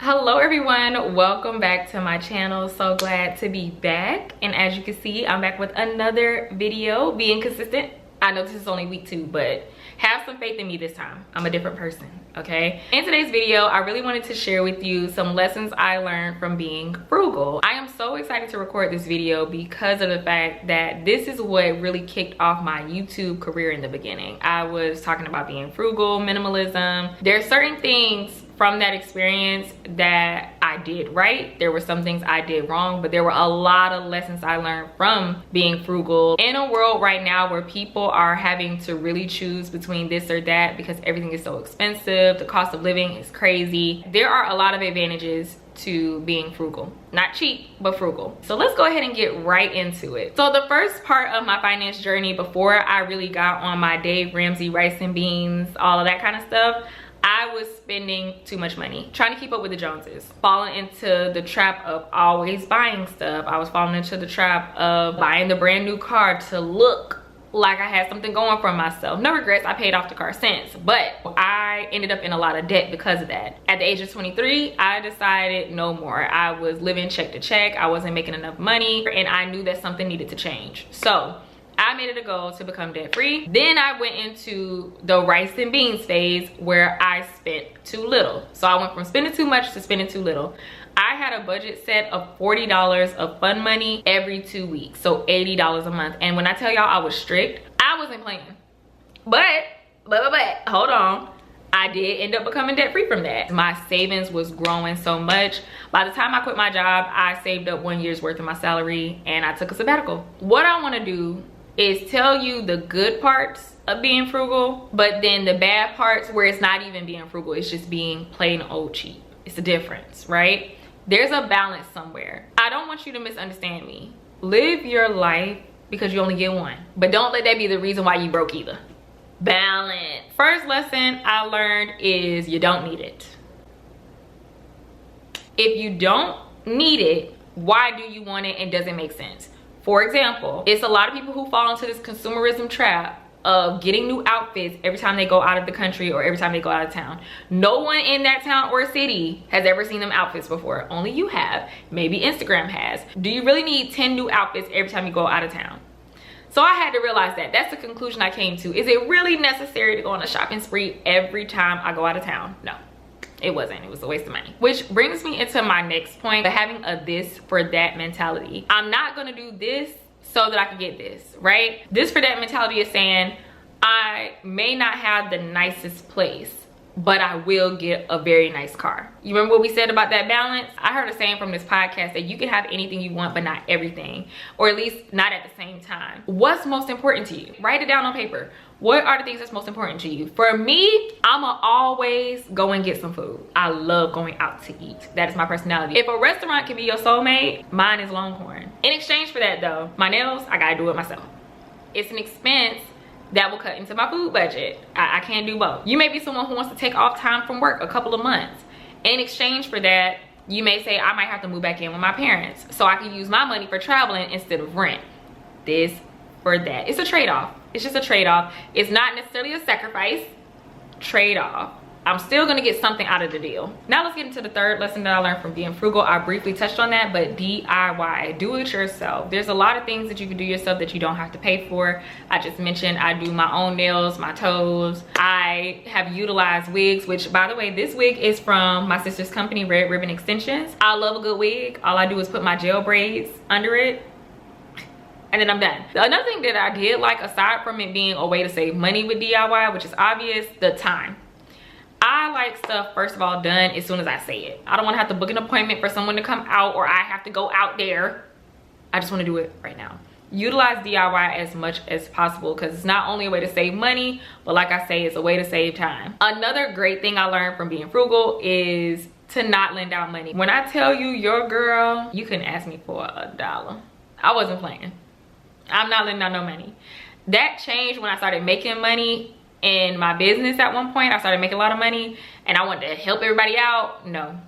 Hello everyone, welcome back to my channel. So glad to be back, and as you can see, I'm back with another video. Being consistent. I know this is only week 2, but have some faith in me this time. I'm a different person, okay? In today's video, I really wanted to share with you some lessons I learned from being frugal. I am so excited to record this video because of the fact that this is what really kicked off my YouTube career in the beginning. I was talking about being frugal, minimalism. There are certain things from that experience that I did right. There were some things I did wrong, but there were a lot of lessons I learned from being frugal. In a world right now where people are having to really choose between this or that because everything is so expensive, the cost of living is crazy, there are a lot of advantages to being frugal. Not cheap, but frugal. So let's go ahead and get right into it. So the first part of my finance journey, before I really got on my Dave Ramsey rice and beans, all of that kind of stuff, I was spending too much money, trying to keep up with the Joneses, falling into the trap of always buying stuff. I was falling into the trap of buying the brand new car to look like I had something going for myself. No regrets, I paid off the car since, but I ended up in a lot of debt because of that. At the age of 23, I decided no more. I was living check to check, I wasn't making enough money, and I knew that something needed to change. So I made it a goal to become debt free. Then I went into the rice and beans phase where I spent too little. So I went from spending too much to spending too little. I had a budget set of $40 of fun money every 2 weeks, so $80 a month. And when I tell y'all I was strict, I wasn't playing. But hold on. I did end up becoming debt free from that. My savings was growing so much. By the time I quit my job, I saved up 1 year's worth of my salary and I took a sabbatical. What I want to do is tell you the good parts of being frugal, but then the bad parts where it's not even being frugal, it's just being plain old cheap. It's a difference, right? There's a balance somewhere. I don't want you to misunderstand me. Live your life because you only get one, but don't let that be the reason why you broke either. Balance. First lesson I learned is you don't need it. If you don't need it, why do you want it and does it make sense? For example, it's a lot of people who fall into this consumerism trap of getting new outfits every time they go out of the country or every time they go out of town. No one in that town or city has ever seen them outfits before. Only you have. Maybe Instagram has. Do you really need 10 new outfits every time you go out of town? So I had to realize that. That's the conclusion I came to. Is it really necessary to go on a shopping spree every time I go out of town? No. It wasn't. It was a waste of money. Which brings me into my next point, having a this for that mentality. I'm not gonna do this so that I can get this, right? This for that mentality is saying I may not have the nicest place, but I will get a very nice car. You remember what we said about that balance? I heard a saying from this podcast that you can have anything you want, but not everything, or at least not at the same time. What's most important to you? Write it down on paper. What are the things that's most important to you? For me, I'ma always go and get some food. I love going out to eat. That is my personality. If a restaurant can be your soulmate, mine is Longhorn. In exchange for that though, my nails, I gotta do it myself. It's an expense that will cut into my food budget. I can't do both. You may be someone who wants to take off time from work a couple of months. In exchange for that, you may say, I might have to move back in with my parents so I can use my money for traveling instead of rent. This for that. It's a trade-off. It's just a trade-off. It's not necessarily a sacrifice. Trade-off. I'm still gonna get something out of the deal. Now let's get into the third lesson that I learned from being frugal. I briefly touched on that, but DIY, do it yourself. There's a lot of things that you can do yourself that you don't have to pay for. I just mentioned I do my own nails, my toes. I have utilized wigs, which by the way, this wig is from my sister's company, Red Ribbon Extensions. I love a good wig. All I do is put my gel braids under it, and then I'm done. Another thing that I did like, aside from it being a way to save money with DIY, which is obvious, the time. I like stuff, first of all, done as soon as I say it. I don't want to have to book an appointment for someone to come out, or I have to go out there. I just want to do it right now. Utilize DIY as much as possible because it's not only a way to save money, but like I say, it's a way to save time. Another great thing I learned from being frugal is to not lend out money. When I tell you, your girl, you couldn't ask me for $1. I wasn't playing. I'm not lending out no money. That changed when I started making money in my business. At one point I started making a lot of money and I wanted to help everybody out. No,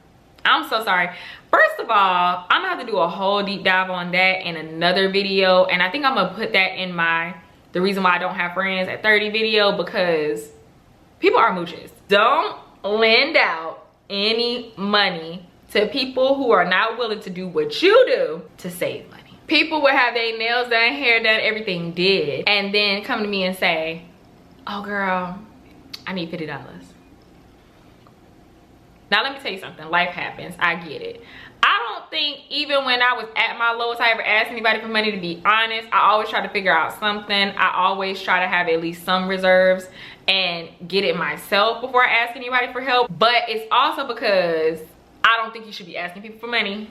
I'm so sorry. First of all, I'm gonna have to do a whole deep dive on that in another video, and I think I'm gonna put that in my the reason why I don't have friends at 30 video, because people are mooches. Don't lend out any money to people who are not willing to do what you do to save money. People would have their nails done, hair done, everything did, and then come to me and say, oh girl, I need $50. Now let me tell you something, life happens, I get it. I don't think even when I was at my lowest I ever asked anybody for money, to be honest. I always try to figure out something. I always try to have at least some reserves and get it myself before I ask anybody for help. But it's also because I don't think you should be asking people for money.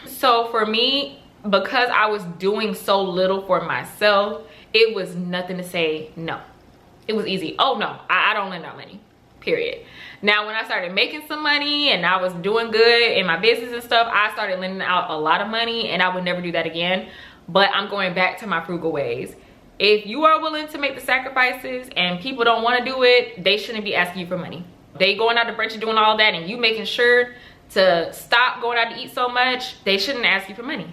So for me, because I was doing so little for myself, it was nothing to say no. It was easy. Oh no, I don't lend out money, period. Now when I started making some money and I was doing good in my business and stuff, I started lending out a lot of money, and I would never do that again. But I'm going back to my frugal ways. If you are willing to make the sacrifices and people don't want to do it, they shouldn't be asking you for money. They going out to brunch and doing all that, and you making sure to stop going out to eat so much, they shouldn't ask you for money,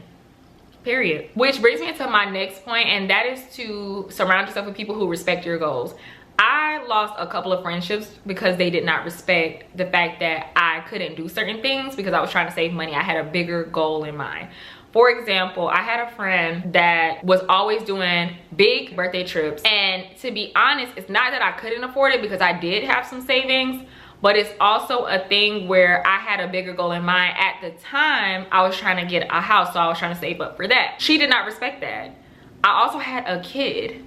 period. Which brings me to my next point, and that is to surround yourself with people who respect your goals. I lost a couple of friendships because they did not respect the fact that I couldn't do certain things because I was trying to save money. I had a bigger goal in mind. For example, I had a friend that was always doing big birthday trips, and to be honest, it's not that I couldn't afford it because I did have some savings, but it's also a thing where I had a bigger goal in mind. At the time, I was trying to get a house, so I was trying to save up for that. She did not respect that. I also had a kid.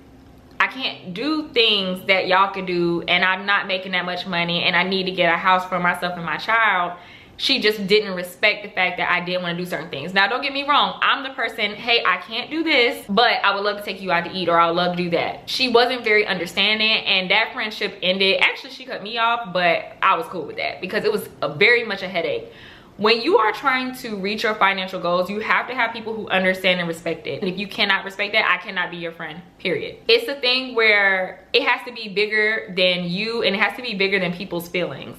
I can't do things that y'all can do, and I'm not making that much money, and I need to get a house for myself and my child. She just didn't respect the fact that I didn't want to do certain things. Now, don't get me wrong. I'm the person, hey, I can't do this, but I would love to take you out to eat, or I would love to do that. She wasn't very understanding, and that friendship ended. Actually, she cut me off, but I was cool with that because it was very much a headache. When you are trying to reach your financial goals, you have to have people who understand and respect it. And if you cannot respect that, I cannot be your friend, period. It's a thing where it has to be bigger than you, and it has to be bigger than people's feelings.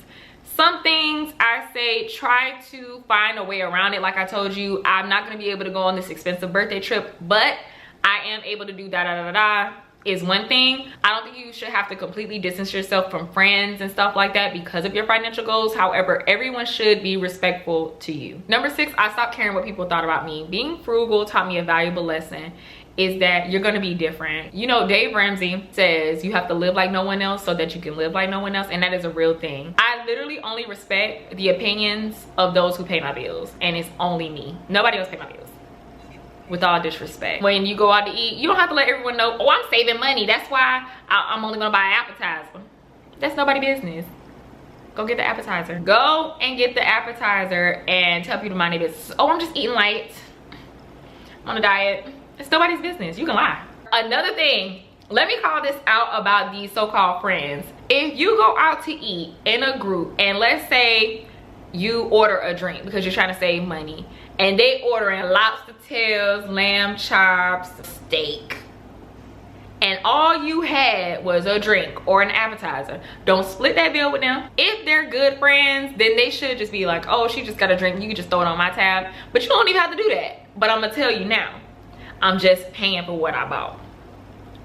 Some things I say, try to find a way around it. Like I told you, I'm not gonna be able to go on this expensive birthday trip, but I am able to do da-da-da-da is one thing. I don't think you should have to completely distance yourself from friends and stuff like that because of your financial goals. However, everyone should be respectful to you. Number 6, I stopped caring what people thought about me. Being frugal taught me a valuable lesson, is that you're gonna be different. You know, Dave Ramsey says you have to live like no one else so that you can live like no one else, and that is a real thing. I literally only respect the opinions of those who pay my bills, and it's only me. Nobody else pay my bills. With all disrespect. When you go out to eat, you don't have to let everyone know, oh, I'm saving money, that's why I'm only gonna buy an appetizer. That's nobody's business. Go get the appetizer. Go and get the appetizer and tell people to mind their business. Oh, I'm just eating light. I'm on a diet. It's nobody's business. You can lie. Another thing, let me call this out about these so-called friends. If you go out to eat in a group, and let's say you order a drink because you're trying to save money, and they ordering lobster tails, lamb chops, steak, and all you had was a drink or an appetizer, don't split that bill with them. If they're good friends, then they should just be like, oh, she just got a drink, you can just throw it on my tab. But you don't even have to do that. But I'm gonna tell you now, I'm just paying for what I bought.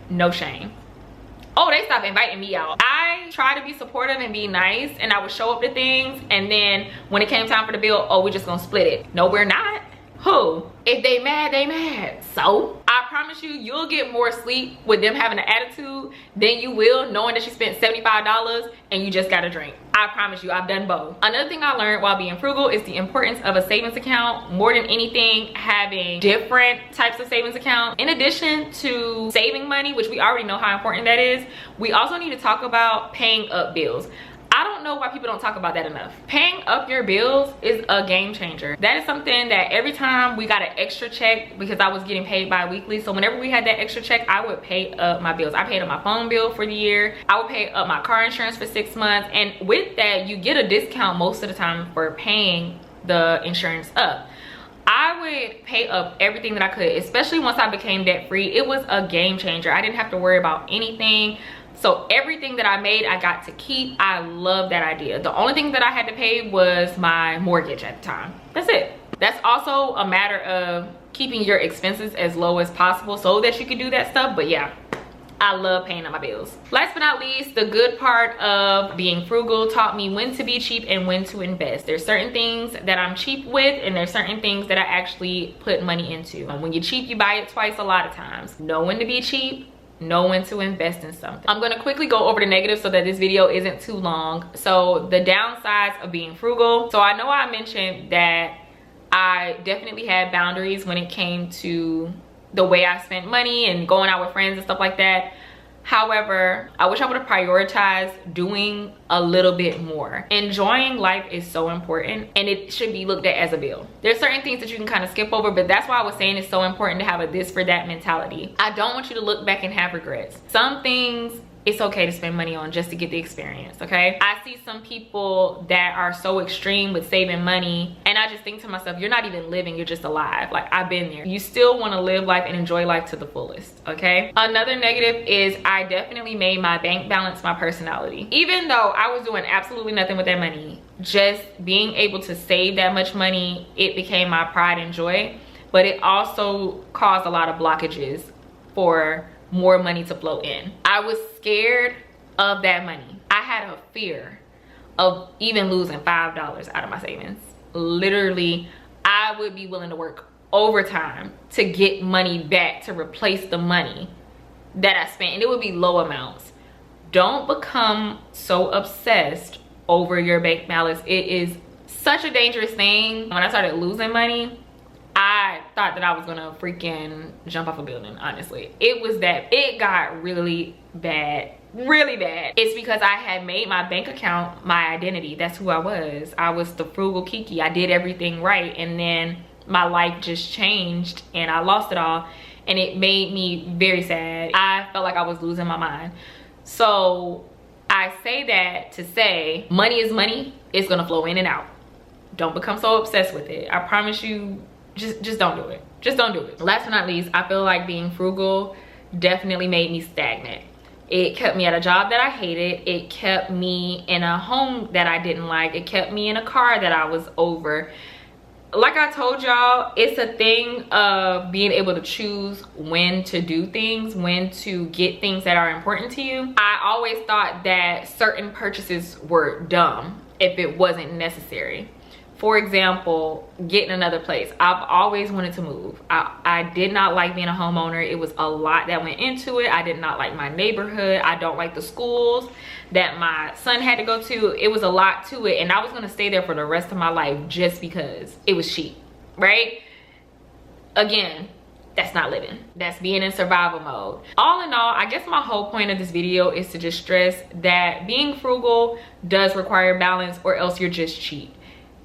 No shame. Oh, they stopped inviting me out. I try to be supportive and be nice, and I would show up to things, and then when it came time for the bill, oh, we're just gonna split it. No, we're not. Who? If they mad, they mad. So I promise you, you'll get more sleep with them having an attitude than you will knowing that you spent $75 and you just got a drink. I promise you, I've done both. Another thing I learned while being frugal is the importance of a savings account. More than anything, having different types of savings accounts. In addition to saving money, which we already know how important that is, we also need to talk about paying up bills. I don't know why people don't talk about that enough. Paying up your bills is a game changer. That is something that every time we got an extra check, because I was getting paid bi-weekly, so whenever we had that extra check, I would pay up my bills. I paid up my phone bill for the year. I would pay up my car insurance for 6 months, and with that, you get a discount most of the time for paying the insurance up. I would pay up everything that I could, especially once I became debt free. It was a game changer. I didn't have to worry about anything. So everything that I made, I got to keep. I love that idea. The only thing that I had to pay was my mortgage at the time. That's it. That's also a matter of keeping your expenses as low as possible so that you can do that stuff. But yeah, I love paying on my bills. Last but not least, the good part of being frugal taught me when to be cheap and when to invest. There's certain things that I'm cheap with, and there's certain things that I actually put money into. When you're cheap, you buy it twice a lot of times. Know when to be cheap, know when to invest in something. I'm gonna quickly go over the negatives so that this video isn't too long. So the downsides of being frugal. So I know I mentioned that I definitely had boundaries when it came to the way I spent money and going out with friends and stuff like that. However, I wish I would have prioritized doing a little bit more. Enjoying life is so important, and it should be looked at as a bill. There's certain things that you can kind of skip over, but that's why I was saying it's so important to have a this for that mentality. I don't want you to look back and have regrets. Some things it's okay to spend money on just to get the experience, okay? I see some people that are so extreme with saving money, and I just think to myself, you're not even living, you're just alive. Like, I've been there. You still want to live life and enjoy life to the fullest, okay? Another negative is I definitely made my bank balance my personality. Even though I was doing absolutely nothing with that money, just being able to save that much money, it became my pride and joy, but it also caused a lot of blockages for more money to flow in. I was scared of that money. I had a fear of even losing $5 out of my savings. Literally, I would be willing to work overtime to get money back to replace the money that I spent, and it would be low amounts. Don't become so obsessed over your bank balance. It is such a dangerous thing. When I started losing money, I thought that I was gonna freaking jump off a building, honestly. It got really bad, really bad. It's because I had made my bank account my identity. That's who I was. I was the frugal Kiki. I did everything right, and then my life just changed and I lost it all, and it made me very sad. I felt like I was losing my mind. So I say that to say, money is money. It's gonna flow in and out. Don't become so obsessed with it. I promise you, just don't do it. Just don't do it. Last but not least, I feel like being frugal definitely made me stagnant. It kept me at a job that I hated. It kept me in a home that I didn't like. It kept me in a car that I was over. Like I told y'all, it's a thing of being able to choose when to do things, when to get things that are important to you. I always thought that certain purchases were dumb if it wasn't necessary. For example, getting another place. I've always wanted to move. I did not like being a homeowner. It was a lot that went into it. I did not like my neighborhood. I don't like the schools that my son had to go to. It was a lot to it, and I was gonna stay there for the rest of my life just because it was cheap, right? Again, that's not living. That's being in survival mode. All in all, I guess my whole point of this video is to just stress that being frugal does require balance, or else you're just cheap.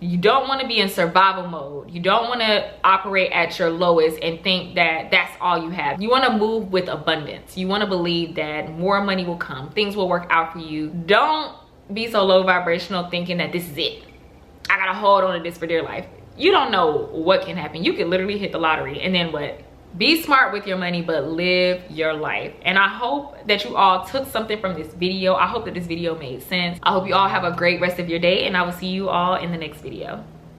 You don't want to be in survival mode. You don't want to operate at your lowest and think that that's all you have. You want to move with abundance. You want to believe that more money will come. Things will work out for you. Don't be so low vibrational thinking that this is it. I gotta hold on to this for dear life. You don't know what can happen. You could literally hit the lottery, and then what? Be smart with your money, but live your life. And I hope that you all took something from this video. I hope that this video made sense. I hope you all have a great rest of your day, and I will see you all in the next video.